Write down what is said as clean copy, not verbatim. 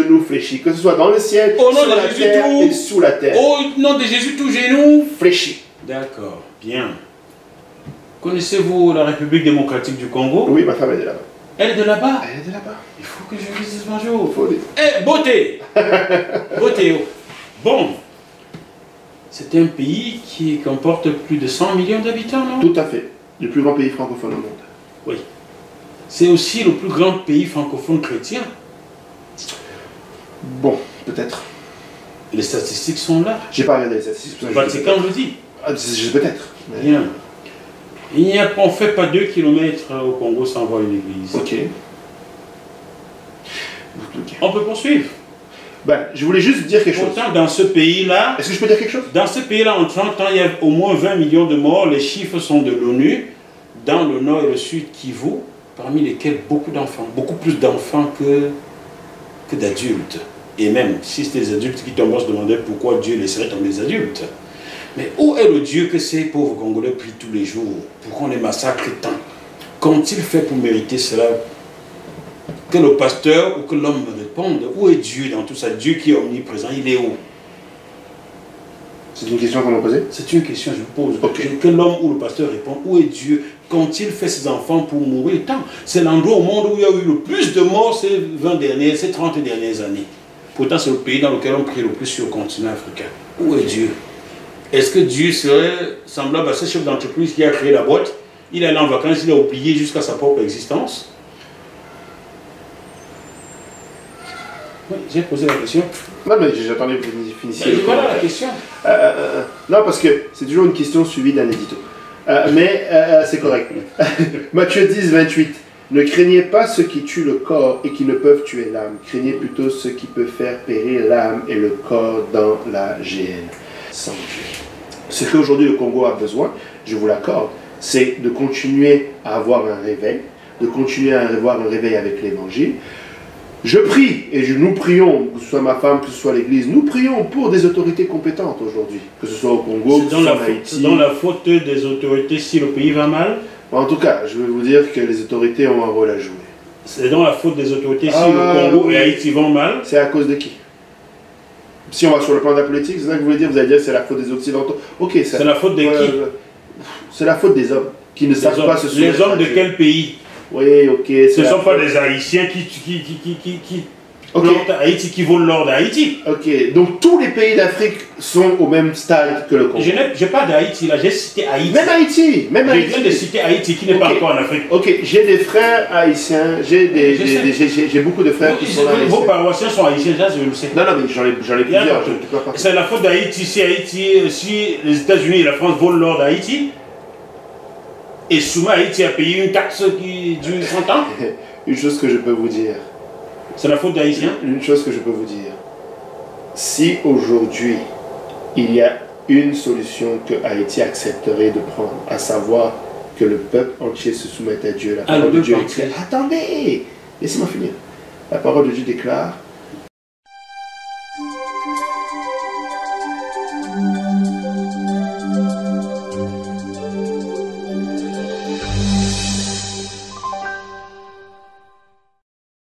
genou fléchit, que ce soit dans le ciel, Au nom sur de la Jésus, terre tout. et sous la terre. Au nom de Jésus, tout genou. Fléchit. D'accord, bien. Connaissez-vous la République démocratique du Congo? Oui, ma femme elle est là-bas. Elle est de là-bas. Elle est de là-bas. Il faut que je lui dise bonjour. Faut dire. Eh, beauté. Beauté. Oh. Bon. C'est un pays qui comporte plus de 100 millions d'habitants, non? Tout à fait. Le plus grand pays francophone au monde. Oui. C'est aussi le plus grand pays francophone chrétien. Bon, peut-être. Les statistiques sont là. J'ai pas regardé les statistiques. Le Vatican le dit. Ah, peut-être. Mais... Bien. On ne fait pas 2 kilomètres au Congo sans voir une église. Ok. On peut poursuivre. Ben, je voulais juste dire quelque chose. Pourtant, dans ce pays-là, Est-ce que je peux dire quelque chose? dans ce pays-là, en 30 ans, il y a au moins 20 millions de morts. Les chiffres sont de l'ONU, dans le nord et le sud Kivu, parmi lesquels beaucoup d'enfants, beaucoup plus d'enfants que d'adultes. Et même, si c'était des adultes qui tombent, on se demandait pourquoi Dieu laisserait tomber les adultes. Mais où est le Dieu que ces pauvres Congolais prient tous les jours? Pourquoi on les massacre tant? Qu'ont-ils fait pour mériter cela? Que le pasteur ou que l'homme me réponde. Où est Dieu dans tout ça? Dieu qui est omniprésent, il est où? C'est une question qu'on m'a posée? C'est une question que je vous pose. Okay. Que l'homme ou le pasteur réponde. Où est Dieu? Qu'ont-il fait ses enfants pour mourir tant? C'est l'endroit au monde où il y a eu le plus de morts ces 30 dernières années. Pourtant, c'est le pays dans lequel on prie le plus sur le continent africain. Où est Dieu? Est-ce que Dieu serait semblable à ce chef d'entreprise qui a créé la boîte? Il est allé en vacances, il a oublié jusqu'à sa propre existence. Oui, j'ai posé la question. Non, mais j'attendais que vous finissiez. Voilà la question. Non, parce que c'est toujours une question suivie d'un édito. Mais c'est correct. Matthieu 10, 28. Ne craignez pas ceux qui tuent le corps et qui ne peuvent tuer l'âme. Craignez plutôt ceux qui peuvent faire périr l'âme et le corps dans la géhenne. Sans Dieu. Ce qu'aujourd'hui le Congo a besoin, je vous l'accorde, c'est de continuer à avoir un réveil, de continuer à avoir un réveil avec l'évangile. Je prie, et nous prions, que ce soit ma femme, que ce soit l'église, nous prions pour des autorités compétentes aujourd'hui, que ce soit au Congo, que ce soit en Haïti. C'est dans la faute des autorités si le pays va mal? En tout cas, je vais vous dire que les autorités ont un rôle à jouer. C'est dans la faute des autorités si le Congo et Haïti vont mal? C'est à cause de qui? Si on va sur le plan de la politique, c'est ça que vous voulez dire? Vous allez dire que c'est la faute des Occidentaux? Ok, c'est la faute de qui? C'est la faute des hommes qui ne savent pas se soumettre. Les hommes de quel pays? Oui, ok. Ce ne sont pas des Haïtiens qui plantent Haïti, qui volent l'or d'Haïti. Ok, donc tous les pays d'Afrique sont au même stade que le Congo. Je n'ai pas d'Haïti là, j'ai cité Haïti. Même Haïti, même Haïti. Je viens de citer Haïti qui n'est pas encore en Afrique. Ok, j'ai des frères haïtiens, j'ai beaucoup de frères qui sont haïtiens. Vos paroissiens sont haïtiens, ça je le sais. Non, mais j'en ai plusieurs. C'est la faute d'Haïti si les États-Unis et la France volent l'or d'Haïti. Et souvent Haïti a payé une taxe qui dure 100 ans. Une chose que je peux vous dire. C'est la faute d'Haïtiens? Une chose que je peux vous dire. Si aujourd'hui, il y a une solution que Haïti accepterait de prendre, à savoir que le peuple entier se soumette à Dieu, la parole de Dieu déclare... Attendez! Laissez-moi finir. La parole de Dieu déclare